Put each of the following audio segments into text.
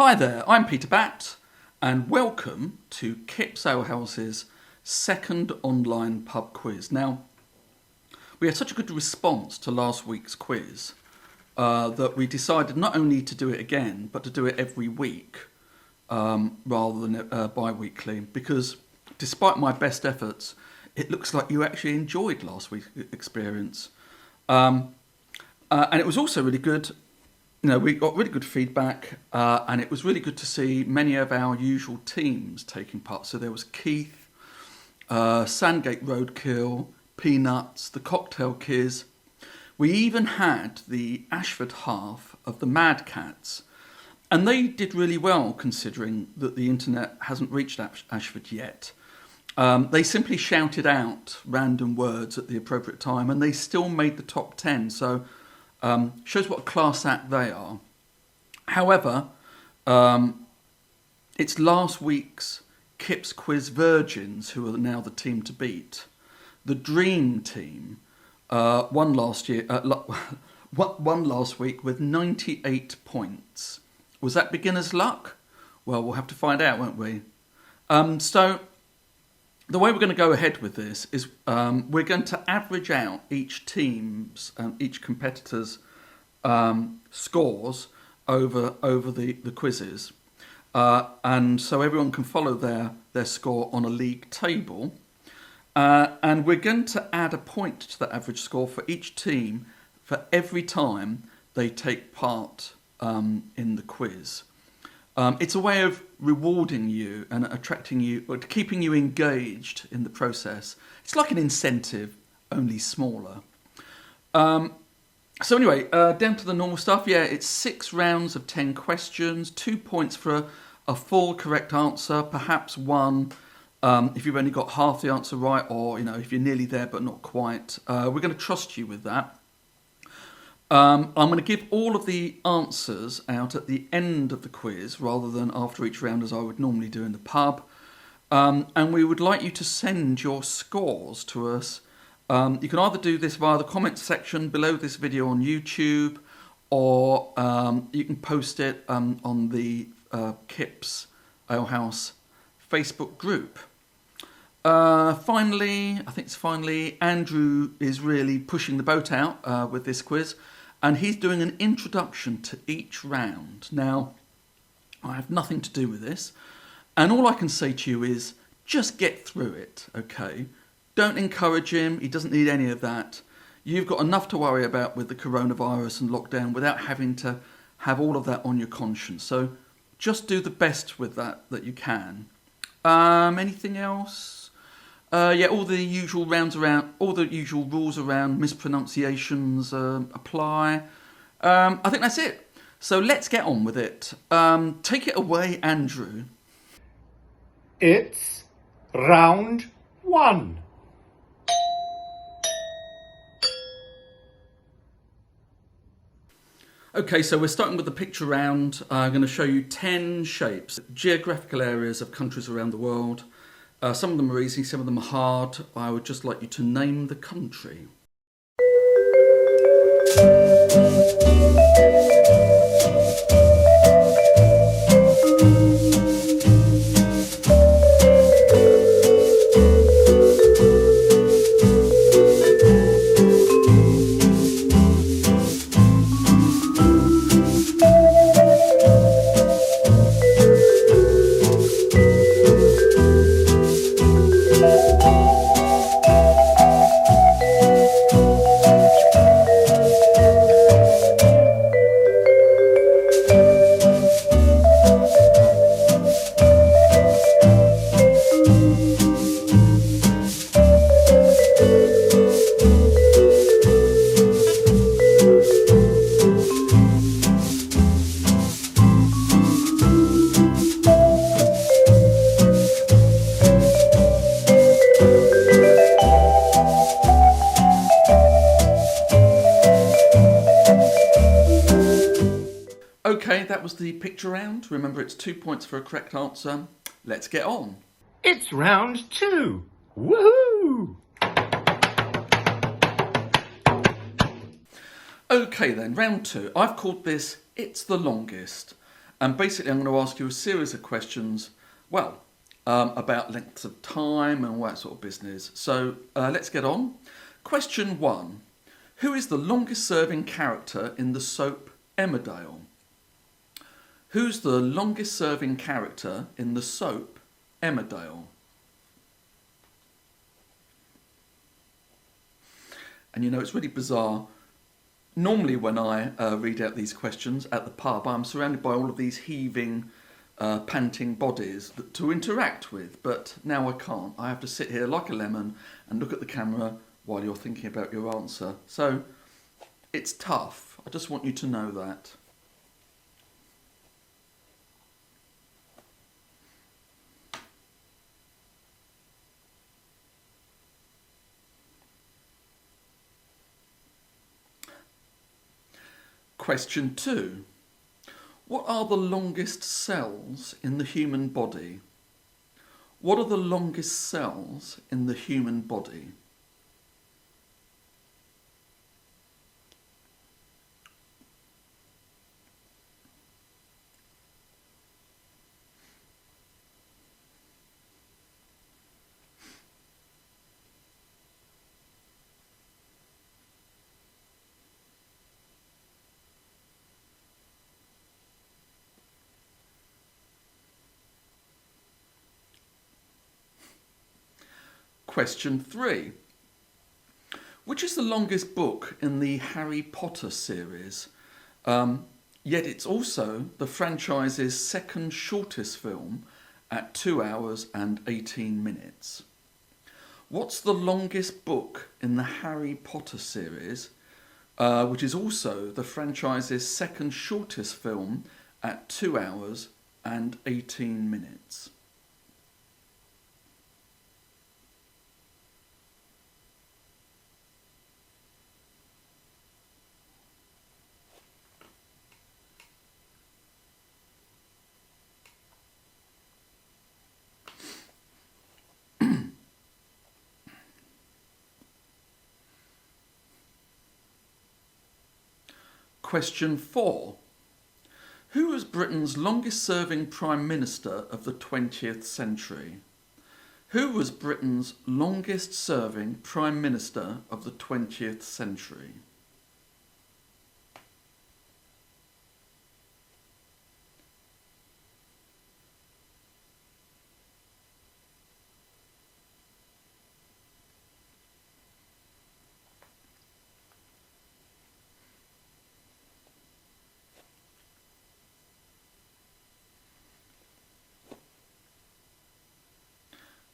Hi there, I'm Peter Batt and welcome to Kipps Alehouse's second online pub quiz. Now, we had such a good response to last week's quiz that we decided not only to do it again, but to do it every week rather than bi-weekly, because despite my best efforts, it looks like you actually enjoyed last week's experience. And it was also really good. You know, we got really good feedback, and it was really good to see many of our usual teams taking part. So there was Keith, Sandgate Roadkill, Peanuts, the Cocktail Kids. We even had the Ashford half of the Mad Cats, and they did really well considering that the internet hasn't reached Ashford yet. They simply shouted out random words at the appropriate time, and they still made the top 10. So shows what a class act they are. However, it's last week's Kipps Quiz Virgins who are now the team to beat. The Dream Team won last week with 98 points. Was that beginner's luck? Well, we'll have to find out, won't we? So the way we're going to go ahead with this is we're going to average out each team's, each competitor's scores over the quizzes. And so everyone can follow their score on a league table. And we're going to add a point to the average score for each team for every time they take part in the quiz. It's a way of rewarding you and attracting you, or keeping you engaged in the process. It's like an incentive, only smaller. So anyway, down to the normal stuff. Yeah, it's 6 rounds of 10 questions, 2 points for a full correct answer, perhaps 1 if you've only got half the answer right, or if you're nearly there but not quite. We're going to trust you with that. I'm going to give all of the answers out at the end of the quiz rather than after each round as I would normally do in the pub. And we would like you to send your scores to us. You can either do this via the comments section below this video on YouTube, or you can post it on the Kipps Alehouse Facebook group. Finally, Andrew is really pushing the boat out with this quiz. And he's doing an introduction to each round. Now, I have nothing to do with this. And all I can say to you is, just get through it, okay? Don't encourage him. He doesn't need any of that. You've got enough to worry about with the coronavirus and lockdown without having to have all of that on your conscience. So just do the best with that you can. Anything else? Yeah, all the usual rules around mispronunciations apply. I think that's it. So let's get on with it. Take it away, Andrew. It's round 1. Okay, so we're starting with the picture round. I'm going to show you 10 shapes, geographical areas of countries around the world. Some of them are easy, some of them are hard. I would just like you to name the country. Okay, that was the picture round. Remember, it's 2 points for a correct answer. Let's get on. It's round 2. Woohoo! Okay then, round 2. I've called this It's the Longest. And basically, I'm going to ask you a series of questions, well, about lengths of time and all that sort of business. So let's get on. Question 1. Who is the longest serving character in the soap Emmerdale? Who's the longest serving character in the soap Emmerdale? And you know, it's really bizarre. Normally when I read out these questions at the pub, I'm surrounded by all of these heaving, panting bodies to interact with, but now I can't. I have to sit here like a lemon and look at the camera while you're thinking about your answer. So it's tough. I just want you to know that. Question 2. What are the longest cells in the human body? What are the longest cells in the human body? Question 3. Which is the longest book in the Harry Potter series? Yet it's also the franchise's second shortest film at 2 hours and 18 minutes. What's the longest book in the Harry Potter series, which is also the franchise's second shortest film at 2 hours and 18 minutes? Question 4. Who was Britain's longest serving Prime Minister of the 20th century? Who was Britain's longest serving Prime Minister of the 20th century?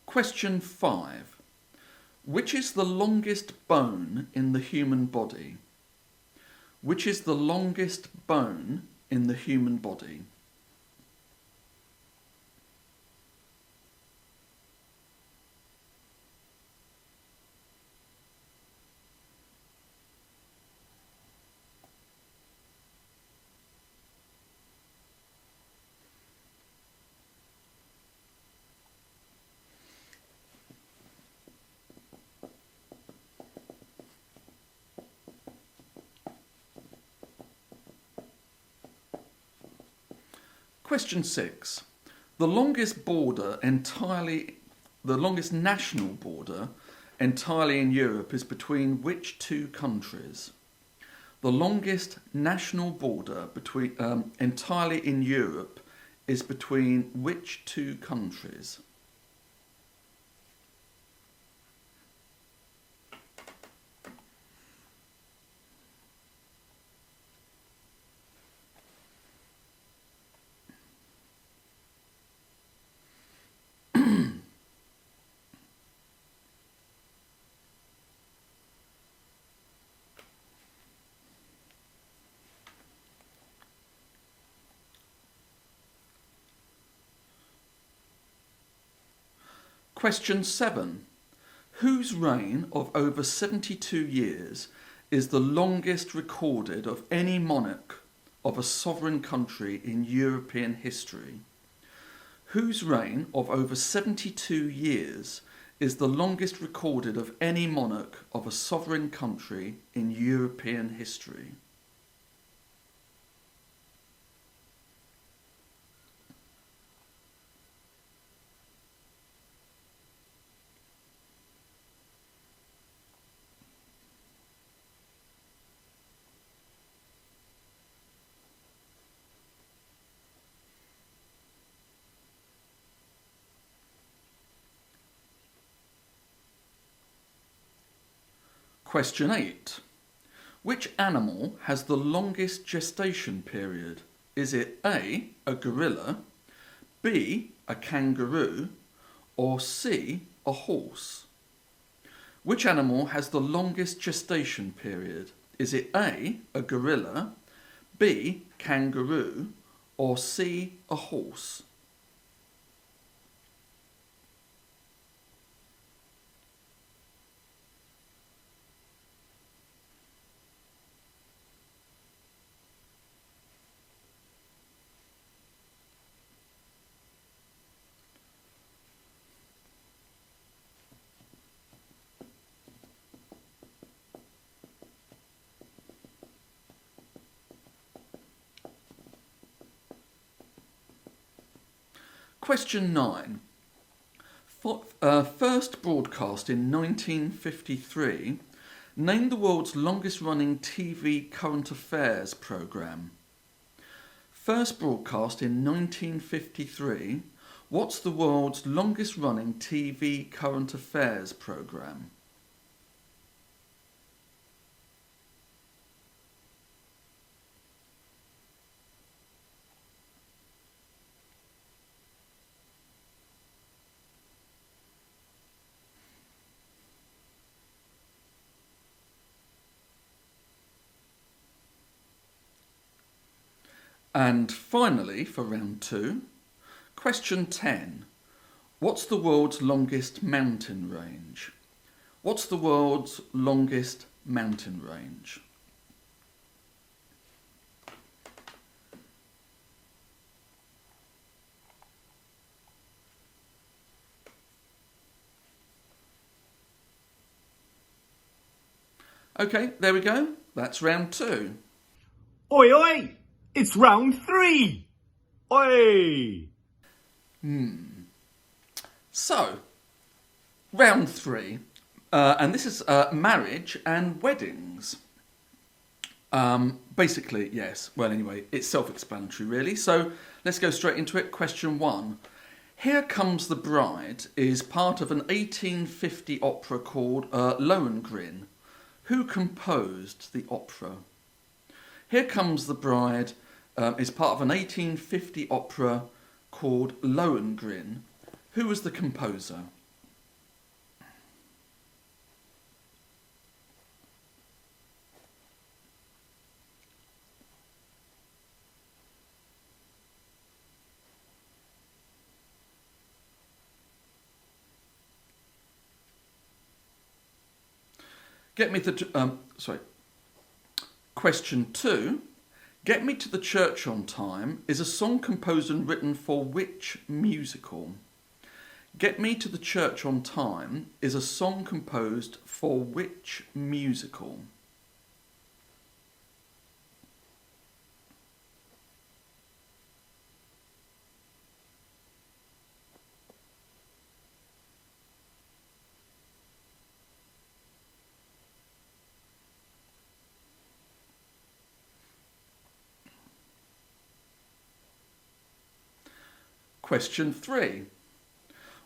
Question 5. Which is the longest bone in the human body? Which is the longest bone in the human body? Question 6. The longest national border entirely in Europe is between which two countries? The longest national border entirely in Europe is between which two countries? Question 7. Whose reign of over 72 years is the longest recorded of any monarch of a sovereign country in European history? Whose reign of over 72 years is the longest recorded of any monarch of a sovereign country in European history? Question 8. Which animal has the longest gestation period? Is it A, a gorilla, B, a kangaroo, or C, a horse? Which animal has the longest gestation period? Is it A, a gorilla, B, kangaroo, or C, a horse? Question 9. First broadcast in 1953. Name the world's longest running TV current affairs programme. First broadcast in 1953. What's the world's longest running TV current affairs programme? And finally, for round 2, question 10. What's the world's longest mountain range? What's the world's longest mountain range? Okay, there we go. That's round 2. Oi, oi! It's round 3! Oi! So, round 3, and this is marriage and weddings. Basically, yes. Well, anyway, it's self-explanatory, really. So let's go straight into it. Question 1. Here Comes the Bride is part of an 1850 opera called Lohengrin. Who composed the opera? Here Comes the Bride is part of an 1850 opera called Lohengrin. Who was the composer? Question 2. Get Me to the Church on Time is a song composed and written for which musical? Get Me to the Church on Time is a song composed for which musical? Question 3.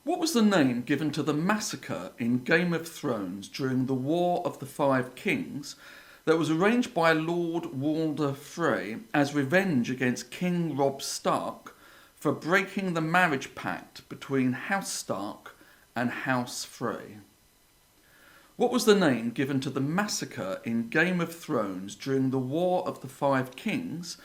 What was the name given to the massacre in Game of Thrones during the War of the Five Kings that was arranged by Lord Walder Frey as revenge against King Robb Stark for breaking the marriage pact between House Stark and House Frey? What was the name given to the massacre in Game of Thrones during the War of the Five Kings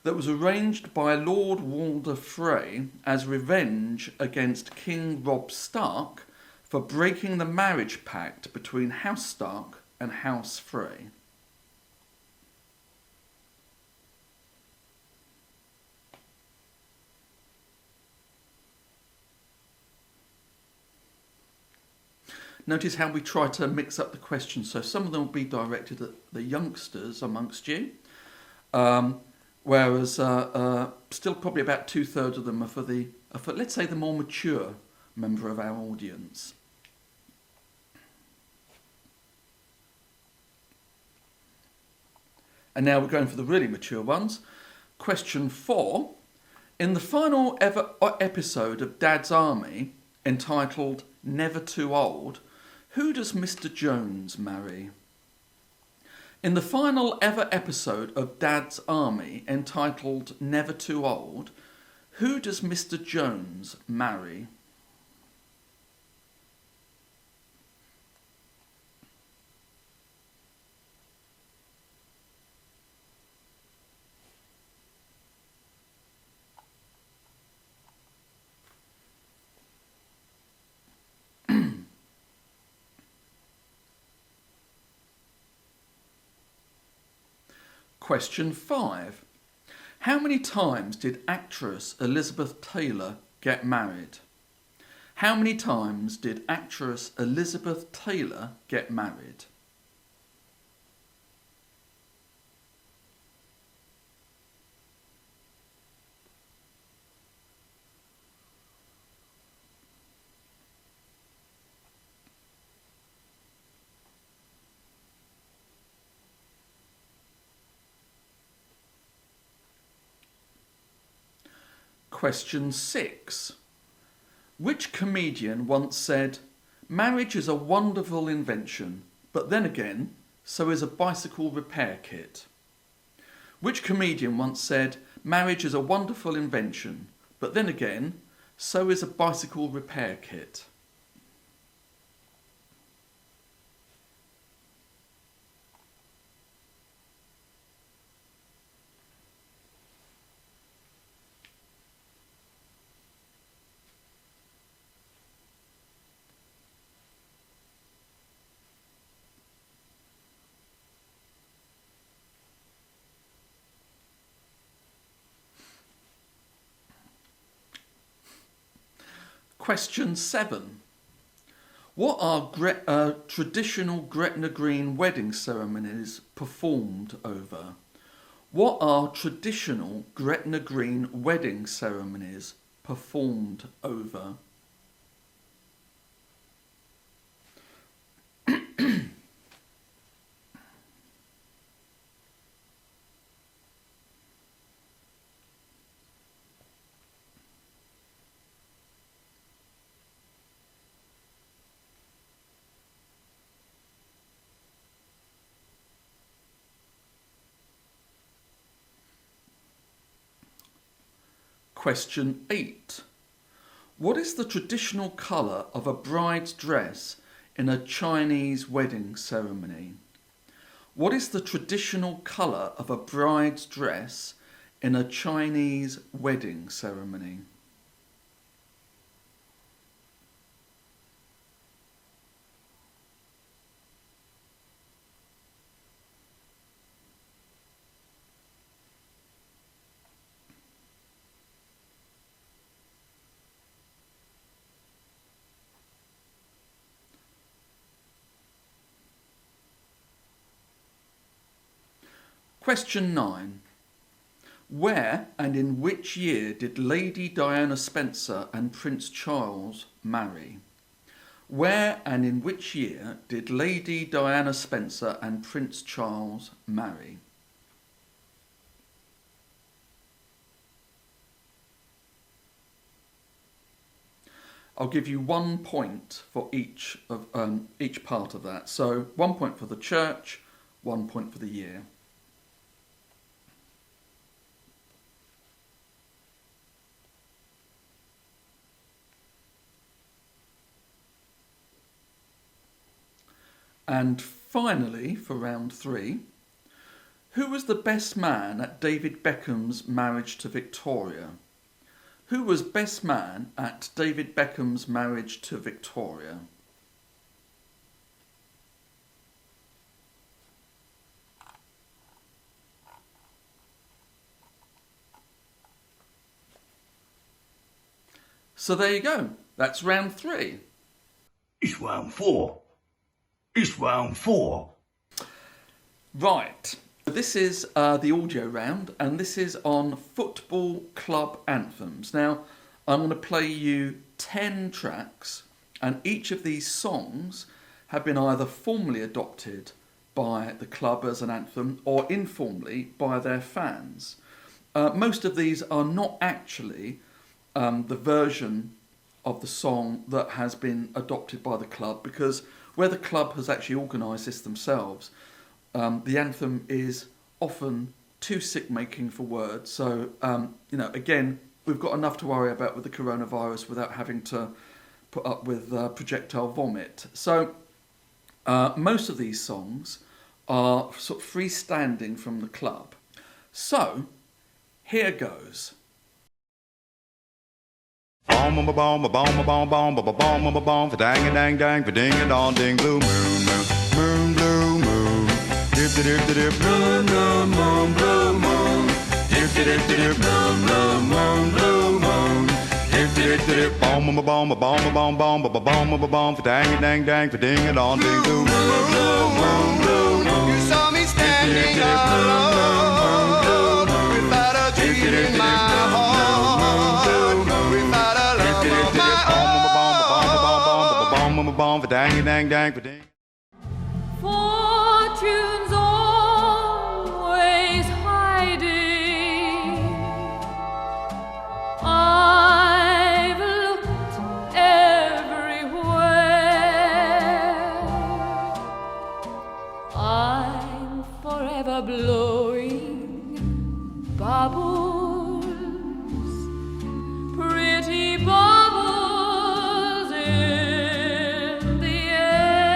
that was arranged by Lord Walder Frey as revenge against King Robb Stark for breaking the marriage pact between House Stark and House Frey? Notice how we try to mix up the questions, so some of them will be directed at the youngsters amongst you. Whereas still probably about 2/3 of them are for, let's say, the more mature member of our audience. And now we're going for the really mature ones. Question 4. In the final ever episode of Dad's Army, entitled Never Too Old, who does Mr. Jones marry? In the final ever episode of Dad's Army, entitled Never Too Old, who does Mr. Jones marry? Question 5. How many times did actress Elizabeth Taylor get married? How many times did actress Elizabeth Taylor get married? Question 6. Which comedian once said, "Marriage is a wonderful invention, but then again, so is a bicycle repair kit"? Which comedian once said, "Marriage is a wonderful invention, but then again, so is a bicycle repair kit"? Question 7. What are traditional Gretna Green wedding ceremonies performed over? What are traditional Gretna Green wedding ceremonies performed over? Question 8. What is the traditional colour of a bride's dress in a Chinese wedding ceremony? What is the traditional colour of a bride's dress in a Chinese wedding ceremony? Question 9. Where and in which year did Lady Diana Spencer and Prince Charles marry? Where and in which year did Lady Diana Spencer and Prince Charles marry? I'll give you 1 point for each part of that. So 1 point for the church, 1 point for the year. And finally, for round 3, who was the best man at David Beckham's marriage to Victoria? Who was best man at David Beckham's marriage to Victoria? So there you go. That's round 3. It's round 4. It's round 4. Right. This is the audio round, and this is on football club anthems. Now, I'm going to play you 10 tracks, and each of these songs have been either formally adopted by the club as an anthem or informally by their fans. Most of these are not actually the version of the song that has been adopted by the club, because where the club has actually organised this themselves, the anthem is often too sick-making for words. So, again, we've got enough to worry about with the coronavirus without having to put up with projectile vomit. So, most of these songs are sort of freestanding from the club. So, here goes. Bom bom bom bom bom bom bom bom bom bom bom, dang a dang dang, ding a dong ding, blue moon moon blue moon, dip dip dip moon moon moon blue moon, dip dip dip moon moon moon blue moon, dip dip dip bom bom bom bom bom bom bom bom bom, dang a dang dang, ding a dong ding, blue moon blue moon blue moon. You saw me standing alone without a dream in my heart. Fortune's always hiding. I've looked everywhere. I'm forever blowing bubbles, pretty bubbles in the air.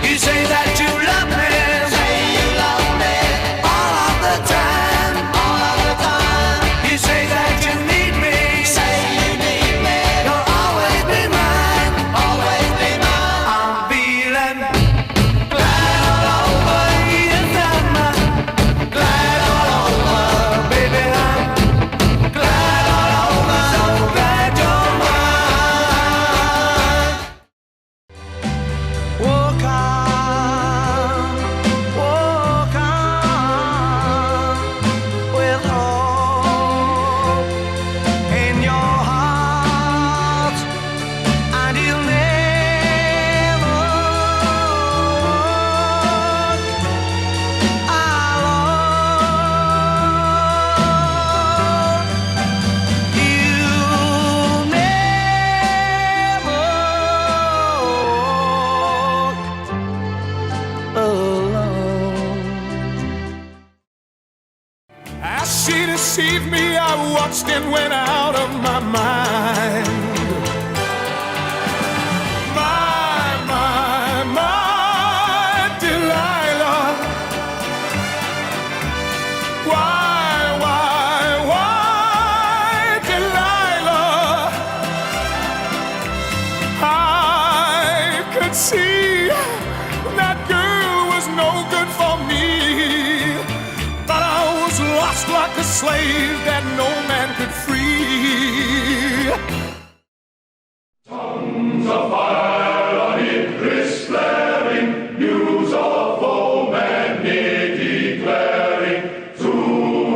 You say that you love me, all of the time, You say that you need me, you'll always be mine, I'm feeling glad all over, yes I'm glad all over, baby I'm glad all over, so glad you're mine. Walk on with hope in your heart, and you'll never walk alone. You'll never alone. As she deceived me, I watched and went out of my mind. My Delilah. Why, Delilah? I could see that girl was no good for me, but I was lost like a slave that no man could free. News of foe and declaring to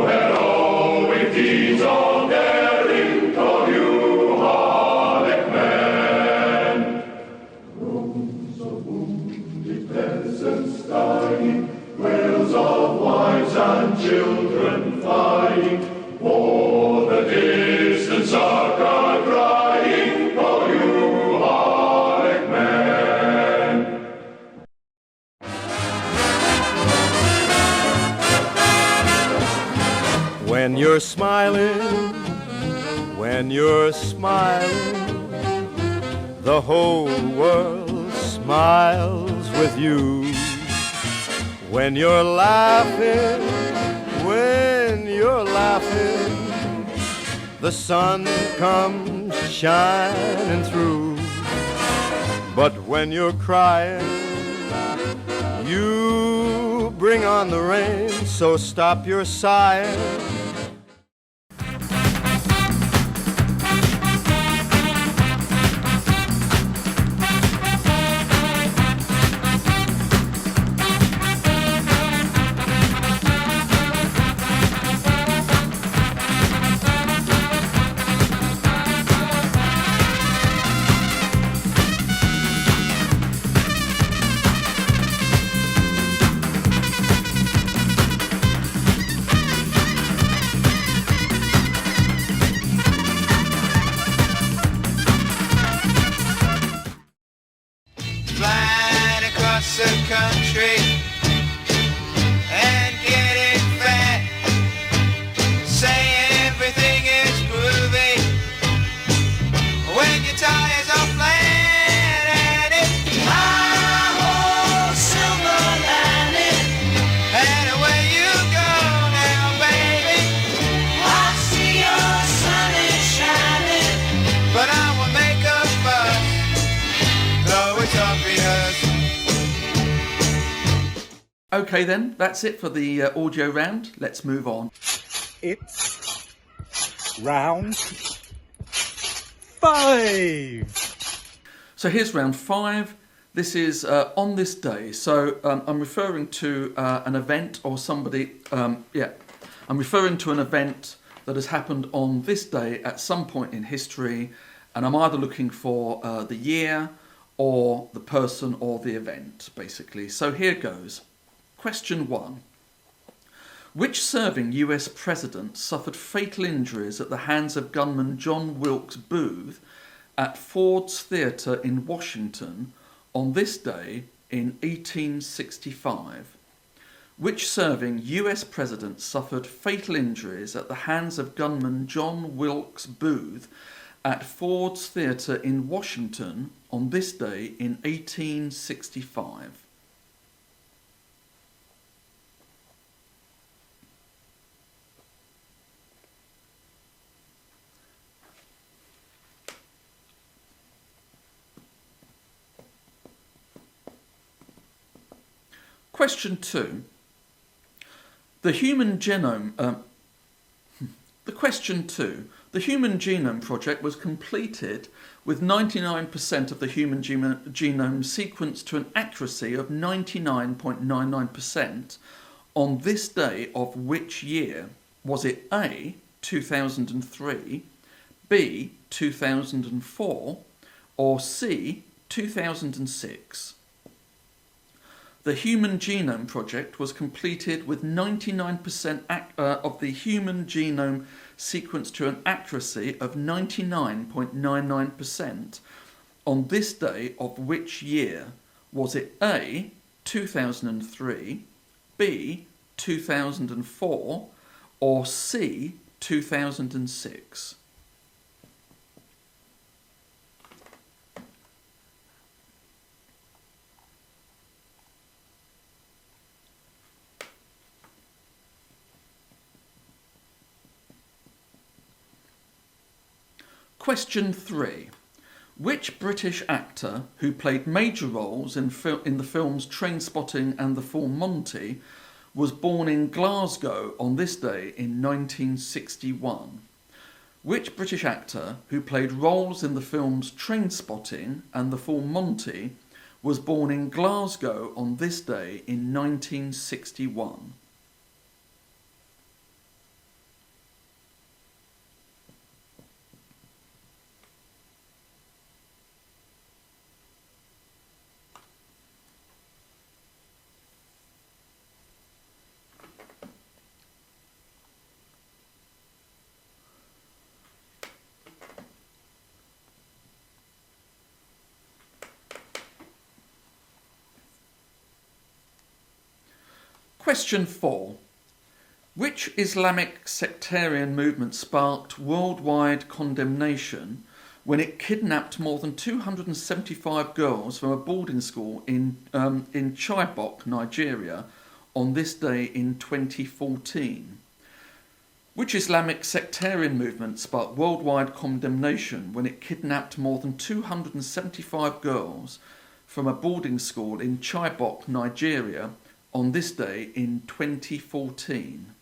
heroic deeds of daring, call you Harlech men. Groans of wounded peasants dying, wails of wives and children flying, o'er the distant succor crying, call you Harlech men. When you're smiling, the whole world smiles with you. When you're laughing, the sun comes shining through. But when you're crying, you bring on the rain, so stop your sighing. Flying across the country and getting fat. Saying everything is groovy when your tires are flat. And it's hi-ho, silver lining, and away you go now, baby. I see your sun is shining, but I will make a fuss, though it's obvious. Okay then, that's it for the audio round. Let's move on. It's round 5. So here's round 5. This is on this day. So I'm referring to an event or somebody. I'm referring to an event that has happened on this day at some point in history, and I'm either looking for the year or the person or the event, basically. So here goes. Question 1. Which serving US president suffered fatal injuries at the hands of gunman John Wilkes Booth at Ford's Theatre in Washington on this day in 1865? Which serving US president suffered fatal injuries at the hands of gunman John Wilkes Booth at Ford's Theatre in Washington on this day in 1865? Question 2. The Human Genome Project was completed with 99% of the human genome sequenced to an accuracy of 99.99% on this day of which year? Was it A, 2003, B, 2004, or C, 2006? The Human Genome Project was completed with 99% of the human genome sequenced to an accuracy of 99.99% on this day of which year? Was it A, 2003, B, 2004, or C, 2006? Question 3. Which British actor who played major roles in the films Trainspotting and The Full Monty was born in Glasgow on this day in 1961? Which British actor who played roles in the films Trainspotting and The Full Monty was born in Glasgow on this day in 1961? Question 4. Which Islamic sectarian movement sparked worldwide condemnation when it kidnapped more than 275 girls from a boarding school in Chibok, Nigeria, on this day in 2014? Which Islamic sectarian movement sparked worldwide condemnation when it kidnapped more than 275 girls from a boarding school in Chibok, Nigeria, on this day in 2014?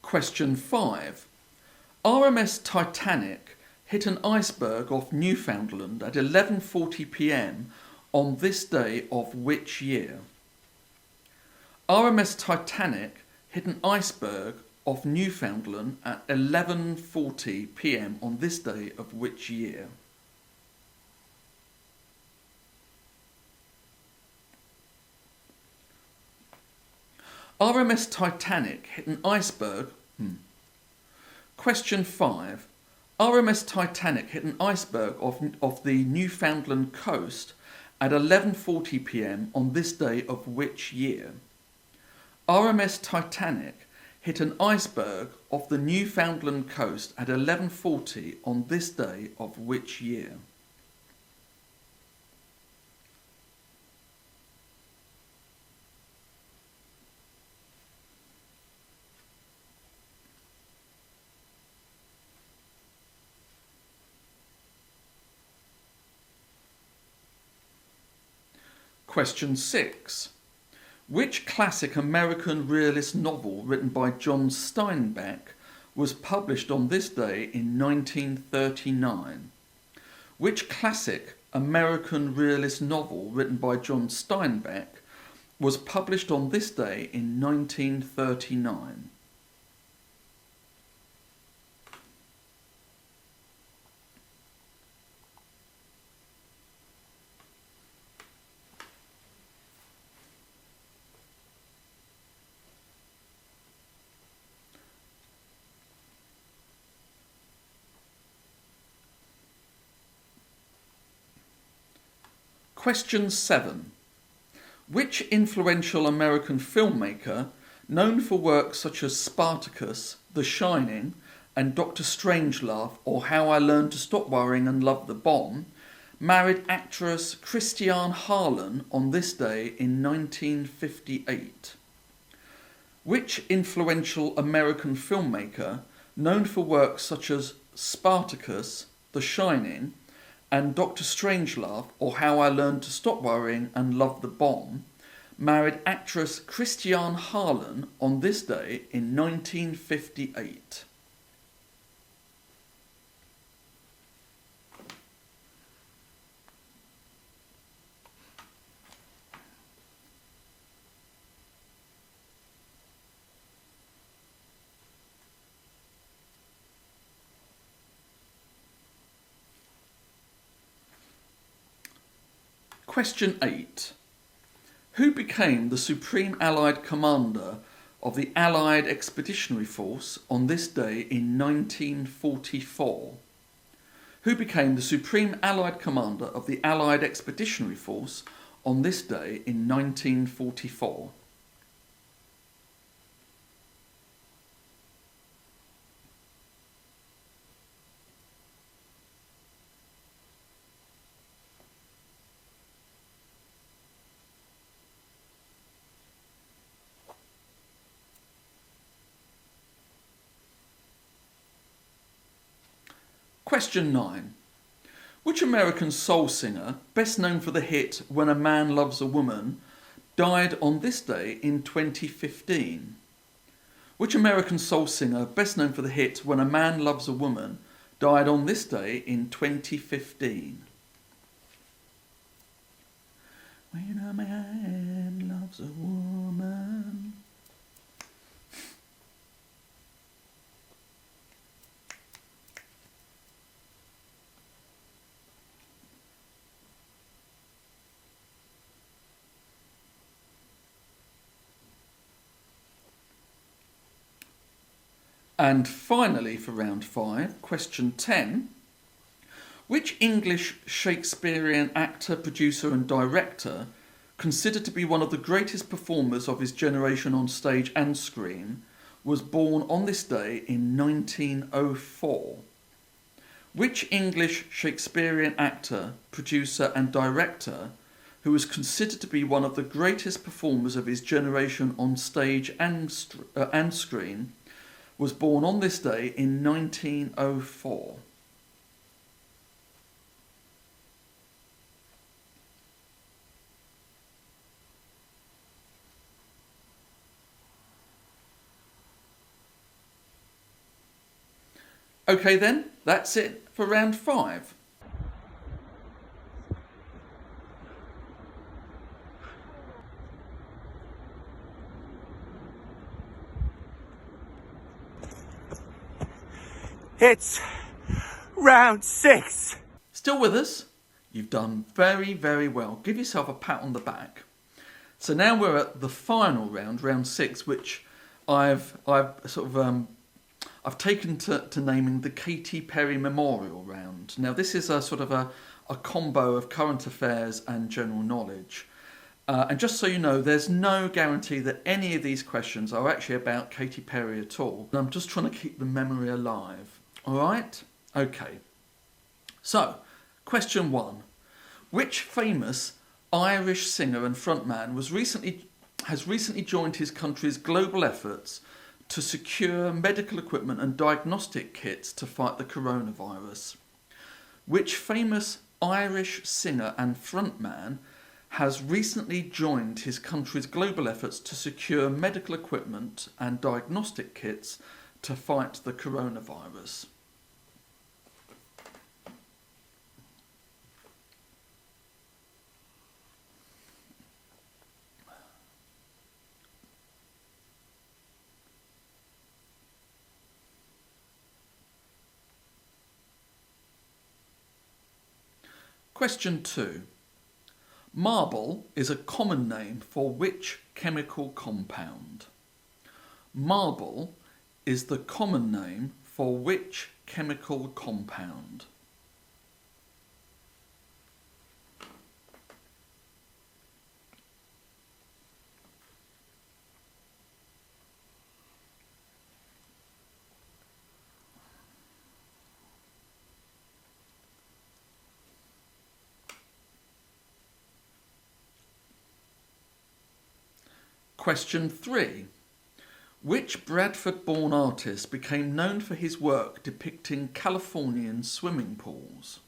Question 5. RMS Titanic hit an iceberg off Newfoundland at 11:40 p.m. on this day of which year? RMS Titanic hit an iceberg off Newfoundland at 11:40 p.m. on this day of which year? RMS Titanic hit an iceberg. Question 5. RMS Titanic hit an iceberg off the Newfoundland coast at 11:40 p.m. on this day of which year? RMS Titanic hit an iceberg off the Newfoundland coast at 11:40 on this day of which year? Question 6. Which classic American realist novel written by John Steinbeck was published on this day in 1939? Which classic American realist novel written by John Steinbeck was published on this day in 1939? Question 7. Which influential American filmmaker, known for works such as Spartacus, The Shining, and Dr. Strangelove or How I Learned to Stop Worrying and Love the Bomb, married actress Christiane Harlan on this day in 1958? Which influential American filmmaker, known for works such as Spartacus, The Shining, and Dr. Strangelove or How I Learned to Stop Worrying and Love the Bomb, married actress Christiane Harlan on this day in 1958? Question 8. Who became the Supreme Allied Commander of the Allied Expeditionary Force on this day in 1944? Who became the Supreme Allied Commander of the Allied Expeditionary Force on this day in 1944? Question 9. Which American soul singer, best known for the hit When a Man Loves a Woman, died on this day in 2015? Which American soul singer, best known for the hit When a Man Loves a Woman, died on this day in 2015? When a man loves a woman. And finally, for round 5, question 10. Which English Shakespearean actor, producer and director, considered to be one of the greatest performers of his generation on stage and screen, was born on this day in 1904? Which English Shakespearean actor, producer and director, who was considered to be one of the greatest performers of his generation on stage and screen, was born on this day in 1904? Okay then, that's it for round 5. It's round 6. Still with us? You've done very, very well. Give yourself a pat on the back. So now we're at the final round, round 6, which I've taken to naming the Katy Perry Memorial Round. Now this is a sort of a combo of current affairs and general knowledge. And just so you know, there's no guarantee that any of these questions are actually about Katy Perry at all. I'm just trying to keep the memory alive. All right? Okay. So, question 1. Which famous Irish singer and frontman has recently joined his country's global efforts to secure medical equipment and diagnostic kits to fight the coronavirus? Which famous Irish singer and frontman has recently joined his country's global efforts to secure medical equipment and diagnostic kits to fight the coronavirus? Question 2. Marble is a common name for which chemical compound? Marble is the common name for which chemical compound? Question 3. Which Bradford-born artist became known for his work depicting Californian swimming pools?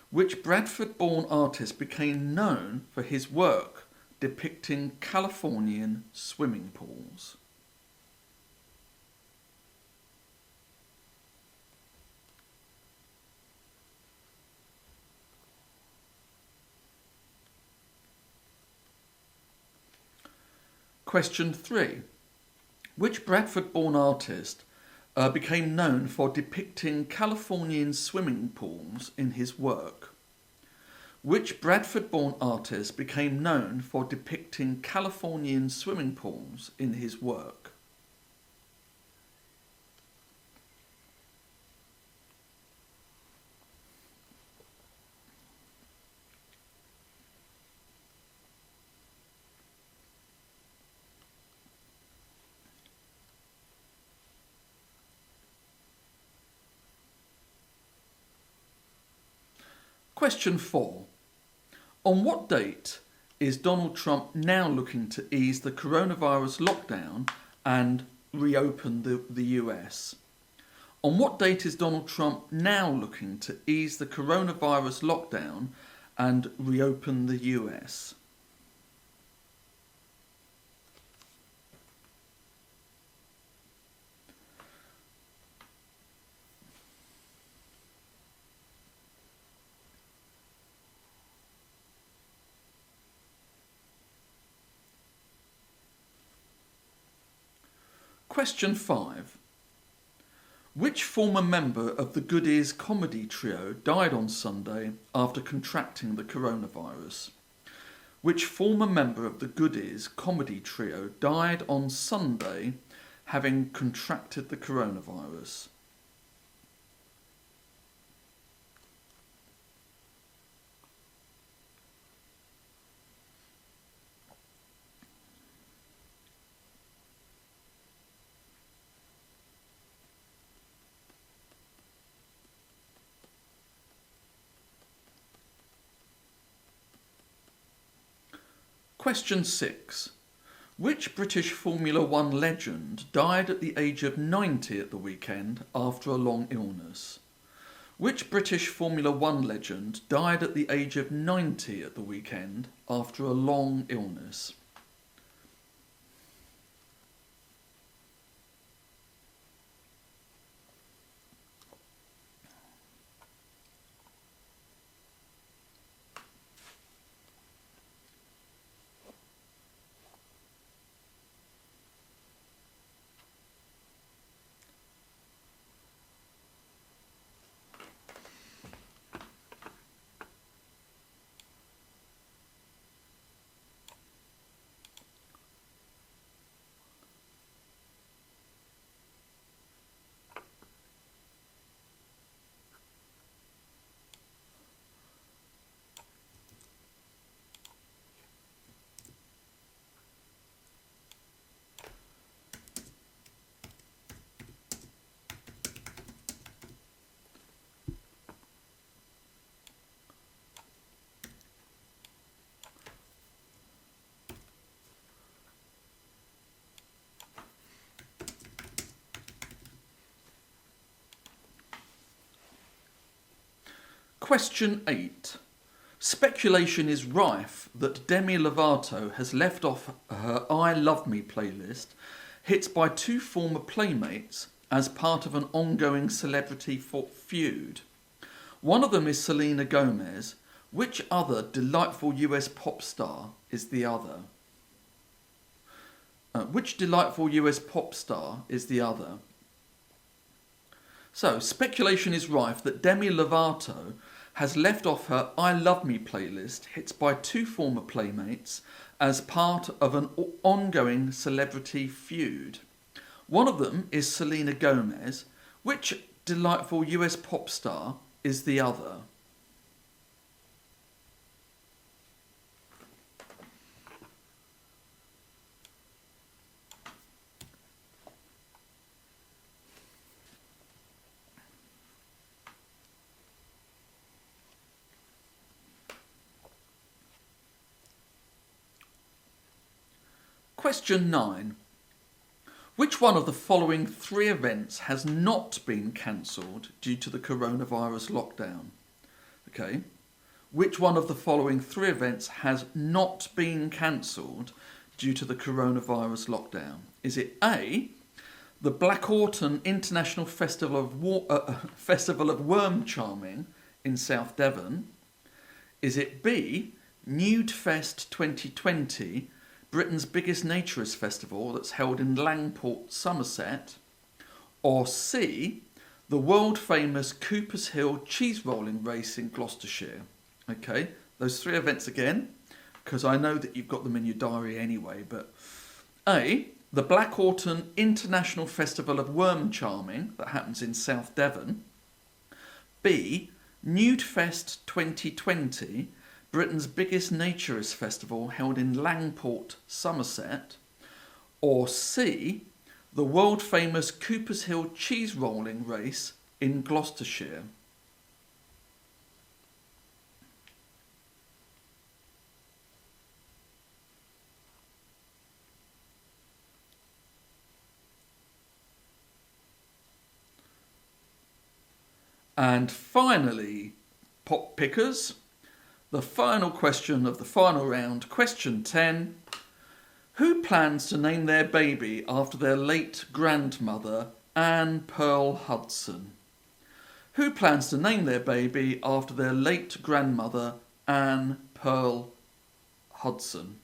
Which Bradford-born artist became known for his work depicting Californian swimming pools? Question 3. Which Bradford-born artist became known for depicting Californian swimming pools in his work? Which Bradford-born artist became known for depicting Californian swimming pools in his work? Question 4. On what date is Donald Trump now looking to ease the coronavirus lockdown and reopen the US? On what date is Donald Trump now looking to ease the coronavirus lockdown and reopen the US? Question 5. Which former member of the Goodies comedy trio died on Sunday after contracting the coronavirus? Which former member of the Goodies comedy trio died on Sunday having contracted the coronavirus? Question 6. Which British Formula One legend died at the age of 90 at the weekend after a long illness? Which British Formula One legend died at the age of 90 at the weekend after a long illness? Question 8. Speculation is rife that Demi Lovato has left off her I Love Me playlist, hit by two former playmates as part of an ongoing celebrity feud. One of them is Selena Gomez. Which other delightful US pop star is the other? Which delightful US pop star is the other? So, speculation is rife that Demi Lovato has left off her I Love Me playlist, hit by two former playmates, as part of an ongoing celebrity feud. One of them is Selena Gomez. Which delightful US pop star is the other? Question 9. Which one of the following three events has not been cancelled due to the coronavirus lockdown? Okay. Which one of the following three events has not been cancelled due to the coronavirus lockdown? Is it A, the Blackawton International Festival of Worm Charming in South Devon? Is it B, Nude Fest 2020, Britain's biggest naturist festival that's held in Langport, Somerset? Or C, the world famous Cooper's Hill cheese rolling race in Gloucestershire? Okay, those three events again, because I know that you've got them in your diary anyway, but A, the Blackawton International Festival of Worm Charming that happens in South Devon. B, Nude Fest 2020, Britain's biggest naturist festival held in Langport, Somerset. Or C, the world famous Cooper's Hill cheese rolling race in Gloucestershire. And finally, pop pickers, the final question of the final round, question 10. Who plans to name their baby after their late grandmother, Anne Pearl Hudson? Who plans to name their baby after their late grandmother, Anne Pearl Hudson?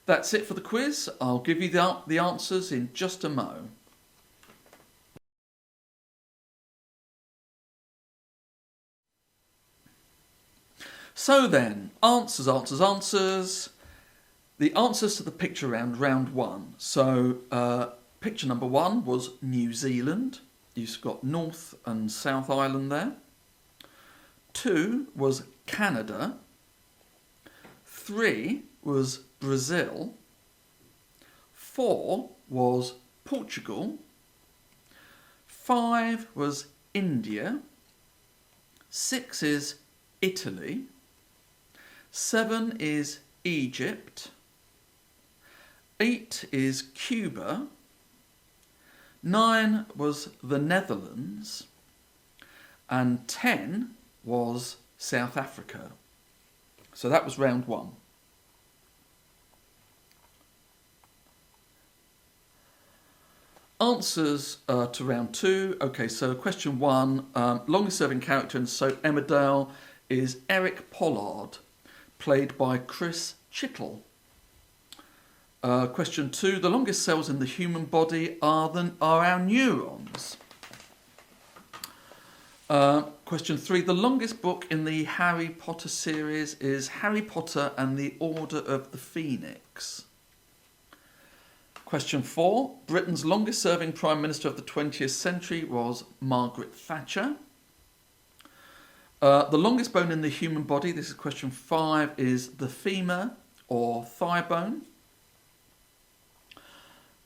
That's it for the quiz. I'll give you the answers in just a mo. So then, answers. The answers to the picture round one. So picture number 1 was New Zealand. You've got North and South Island there. 2 was Canada. 3 was Brazil. 4 was Portugal. 5 was India. 6 is Italy. 7 is Egypt. 8 is Cuba. 9 was the Netherlands. And 10 was South Africa. So that was round 1. Answers to round 2. Okay, so question 1, longest serving character in Soap Emmerdale is Eric Pollard, played by Chris Chittle. Question 2, the longest cells in the human body are our neurons. Question 3, the longest book in the Harry Potter series is Harry Potter and the Order of the Phoenix. Question 4, Britain's longest serving Prime Minister of the 20th century was Margaret Thatcher. The longest bone in the human body, this is question 5, is the femur or thigh bone.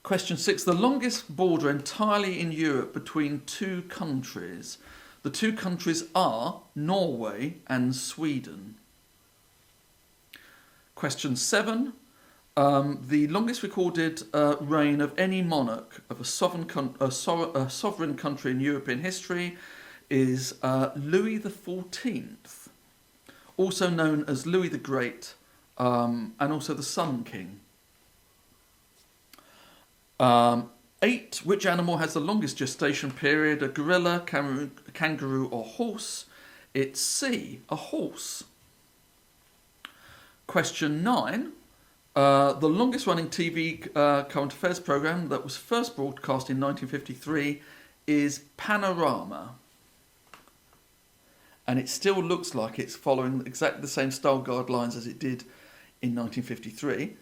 Question 6, the longest border entirely in Europe between 2 countries. The 2 countries are Norway and Sweden. Question 7, the longest recorded reign of any monarch of a sovereign country in European history is Louis XIV, also known as Louis the Great, and also the Sun King. 8, which animal has the longest gestation period? A gorilla, kangaroo or horse? It's C, a horse. Question 9, the longest running TV current affairs programme that was first broadcast in 1953 is Panorama. And it still looks like it's following exactly the same style guidelines as it did in 1953.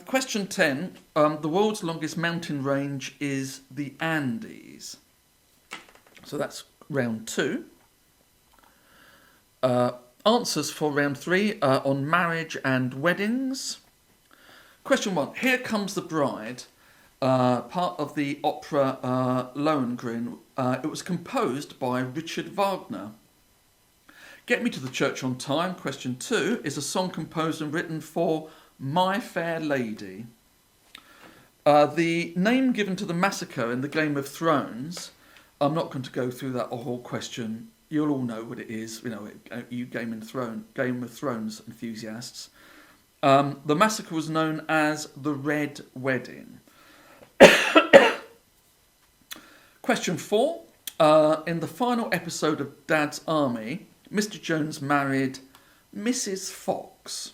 Question 10, the world's longest mountain range is the Andes. So that's round 2. Answers for round 3 on marriage and weddings. Question 1, Here Comes the Bride, part of the opera Lohengrin. It was composed by Richard Wagner. Get Me to the Church on Time, question 2, is a song composed and written for My Fair Lady. The name given to the massacre in the Game of Thrones, I'm not going to go through that whole question. You'll all know what it is, you Game of Thrones enthusiasts. The massacre was known as the Red Wedding. Question 4, in the final episode of Dad's Army, Mr. Jones married Mrs. Fox.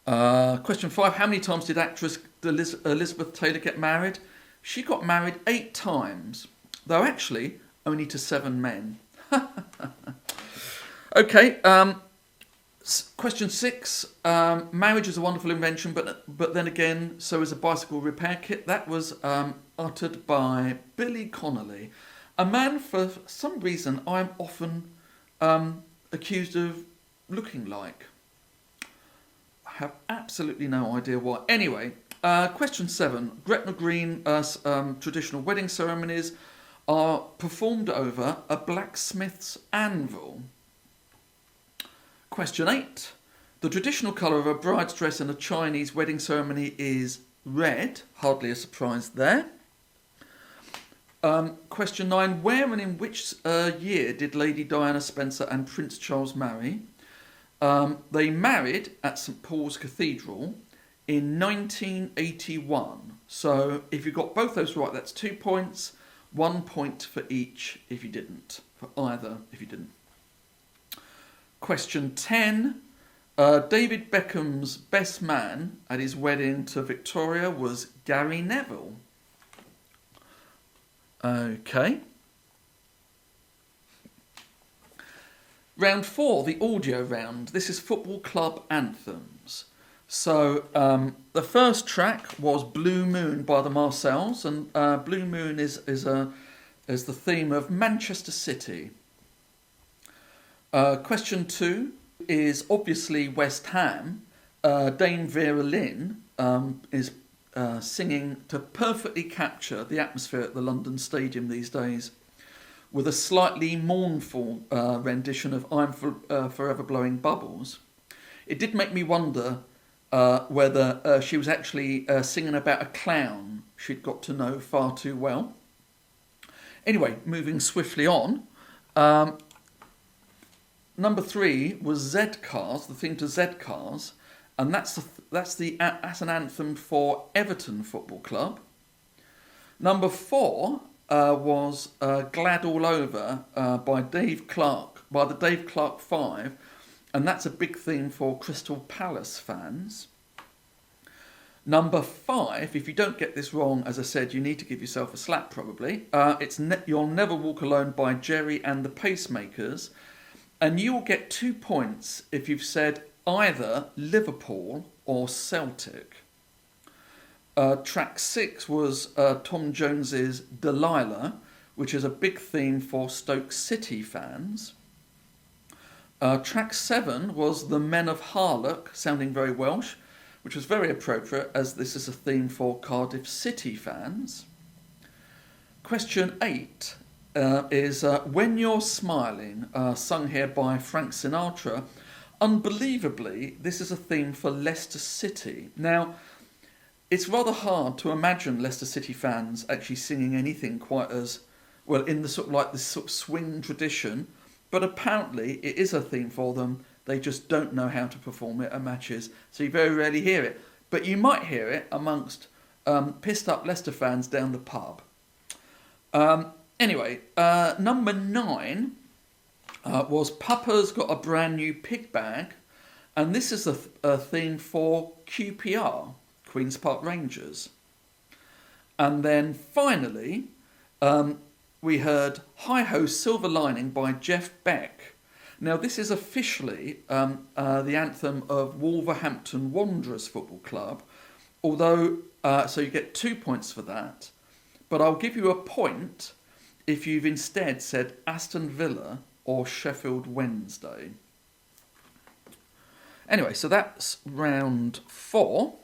Question 5, how many times did actress Elizabeth Taylor get married? She got married 8 times, though actually only to 7 men. Okay, question 6, marriage is a wonderful invention, but then again, so is a bicycle repair kit. That was uttered by Billy Connolly, a man for some reason I'm often accused of looking like. I have absolutely no idea why. Anyway, question 7. Gretna Green traditional wedding ceremonies are performed over a blacksmith's anvil. Question 8. The traditional colour of a bride's dress in a Chinese wedding ceremony is red. Hardly a surprise there. Question 9. Where and in which year did Lady Diana Spencer and Prince Charles marry? They married at St Paul's Cathedral in 1981. So if you got both those right, that's 2 points. 1 point for each if you didn't. For either if you didn't. Question 10. David Beckham's best man at his wedding to Victoria was Gary Neville. Okay. Round 4, the audio round. This is football club anthems. So the first track was Blue Moon by the Marcells, and Blue Moon is the theme of Manchester City. Question 2 is obviously West Ham. Dame Vera Lynn is singing to perfectly capture the atmosphere at the London Stadium these days, with a slightly mournful rendition of I'm Forever Blowing Bubbles. It did make me wonder whether she was actually singing about a clown she'd got to know far too well. Anyway, moving swiftly on. Number 3 was Z-Cars, the theme to Z-Cars, and that's an anthem for Everton Football Club. Number 4 was Glad All Over by the Dave Clark 5, and that's a big theme for Crystal Palace fans. Number 5, if you don't get this wrong, as I said, you need to give yourself a slap probably. It's You'll Never Walk Alone by Jerry and the Pacemakers, and you will get 2 points if you've said either Liverpool or Celtic. Track 6 was Tom Jones's Delilah, which is a big theme for Stoke City fans. Track 7 was The Men of Harlech, sounding very Welsh, which was very appropriate as this is a theme for Cardiff City fans. Question 8 is When You're Smiling, sung here by Frank Sinatra. Unbelievably, this is a theme for Leicester City. Now, it's rather hard to imagine Leicester City fans actually singing anything quite as well in the sort of swing tradition, but apparently it is a theme for them. They just don't know how to perform it at matches, so you very rarely hear it. But you might hear it amongst pissed up Leicester fans down the pub. Anyway, number 9 was Papa's Got a Brand New Pig Bag, and this is a theme for QPR, Queen's Park Rangers. And then finally, we heard Hi Ho Silver Lining by Jeff Beck. Now this is officially the anthem of Wolverhampton Wanderers Football Club, although, so you get 2 points for that, but I'll give you a point if you've instead said Aston Villa or Sheffield Wednesday. Anyway, so that's round 4.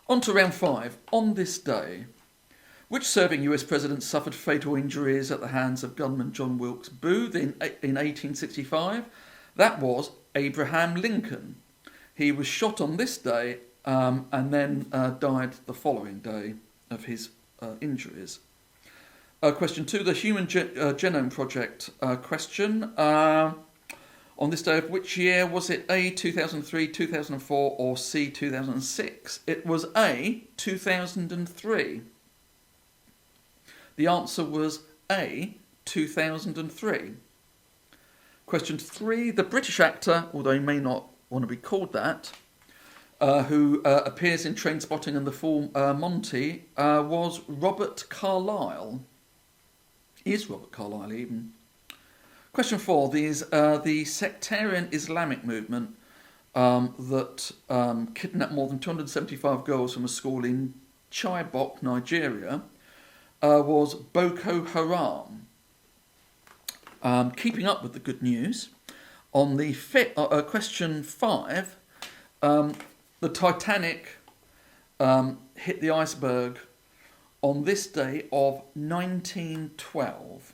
On to round 5. On this day, which serving US president suffered fatal injuries at the hands of gunman John Wilkes Booth in 1865? That was Abraham Lincoln. He was shot on this day and then died the following day of his injuries. Question 2, the Human Genome Project question. On this day of which year was it? A, 2003, 2004 or C, 2006? It was A, 2003. The answer was A, 2003. Question 3, the British actor, although he may not want to be called that, who appears in Trainspotting and The Full Monty, was Robert Carlyle. Is Robert Carlyle even? Question 4, the sectarian Islamic movement that kidnapped more than 275 girls from a school in Chibok, Nigeria, was Boko Haram. Keeping up with the good news, on the question 5, the Titanic hit the iceberg on this day of 1912.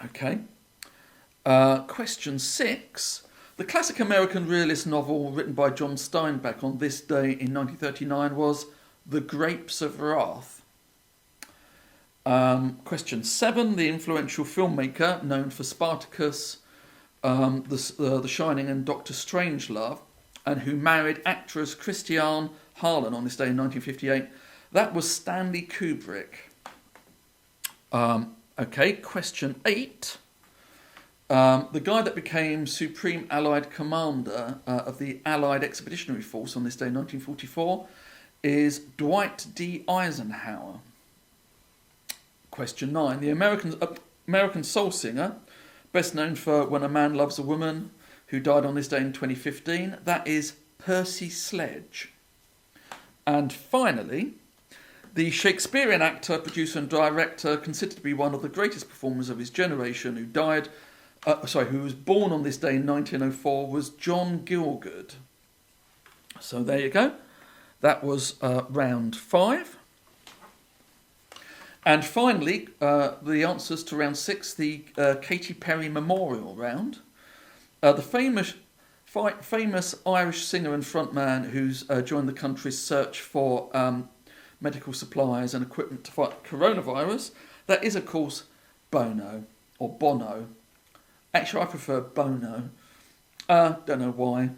Okay. Question 6, the classic American realist novel written by John Steinbeck on this day in 1939 was The Grapes of Wrath. Question 7, the influential filmmaker known for Spartacus, The Shining and Doctor Strangelove, and who married actress Christiane Harlan on this day in 1958, that was Stanley Kubrick. Okay, question 8. The guy that became Supreme Allied Commander of the Allied Expeditionary Force on this day in 1944 is Dwight D. Eisenhower. Question 9. The American soul singer, best known for When a Man Loves a Woman, who died on this day in 2015, that is Percy Sledge. And finally, the Shakespearean actor, producer and director, considered to be one of the greatest performers of his generation, who was born on this day in 1904, was John Gielgud. So there you go. That was round 5. And finally, the answers to round 6, the Katy Perry Memorial round. The famous Irish singer and frontman who's joined the country's search for medical supplies and equipment to fight coronavirus, that is, of course, Bono, or Bono. Actually, I prefer Bono. Don't know why.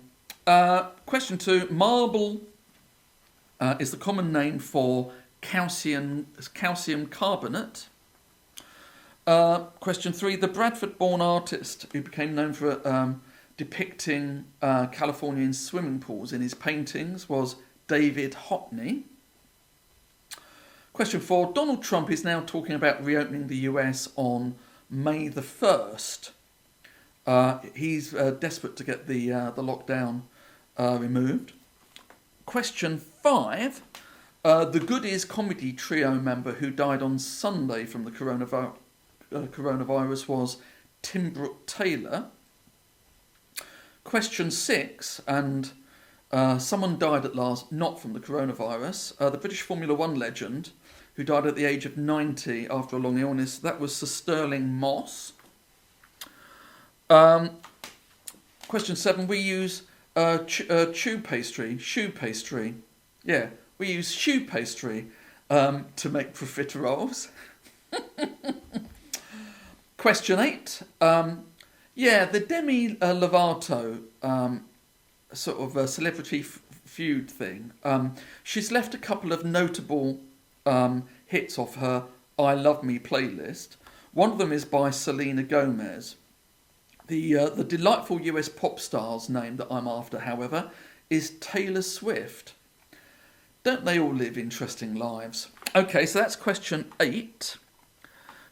Question 2. Marble is the common name for calcium carbonate. Question 3. The Bradford-born artist who became known for depicting Californian swimming pools in his paintings was David Hockney. Question 4. Donald Trump is now talking about reopening the US on May the 1st. He's desperate to get the lockdown removed. Question 5. The Goodies comedy trio member who died on Sunday from the coronavirus was Tim Brooke Taylor. Question 6, and someone died at last, not from the coronavirus. The British Formula 1 legend who died at the age of 90 after a long illness, that was Sir Stirling Moss. Question 7, we use shoe pastry. Yeah, we use shoe pastry to make profiteroles. Question 8, the Demi Lovato sort of a celebrity feud thing. She's left a couple of notable hits off her I Love Me playlist. One of them is by Selena Gomez. The delightful US pop star's name that I'm after, however, is Taylor Swift. Don't they all live interesting lives? Okay, so that's question 8.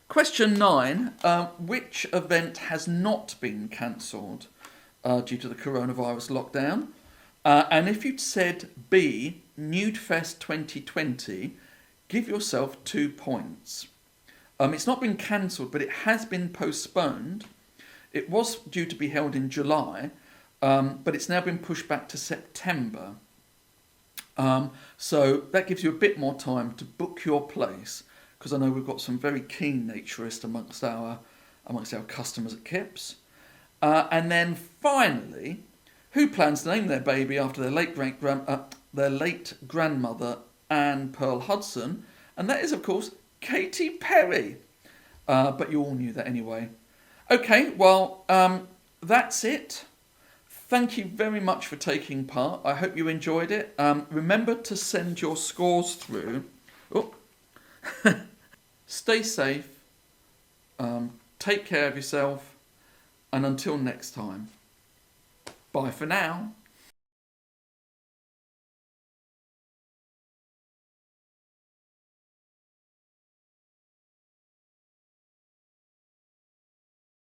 Question 9, which event has not been cancelled due to the coronavirus lockdown? And if you'd said B, Nudefest 2020, give yourself 2 points. It's not been cancelled, but it has been postponed. It was due to be held in July, but it's now been pushed back to September. So that gives you a bit more time to book your place, because I know we've got some very keen naturists amongst our customers at Kipps. And then finally, who plans to name their baby after their late grandmother, Anne Pearl Hudson? And that is, of course, Katy Perry. But you all knew that anyway. Okay, well, that's it. Thank you very much for taking part. I hope you enjoyed it. Remember to send your scores through. Oh. Stay safe. Take care of yourself. And until next time, bye for now.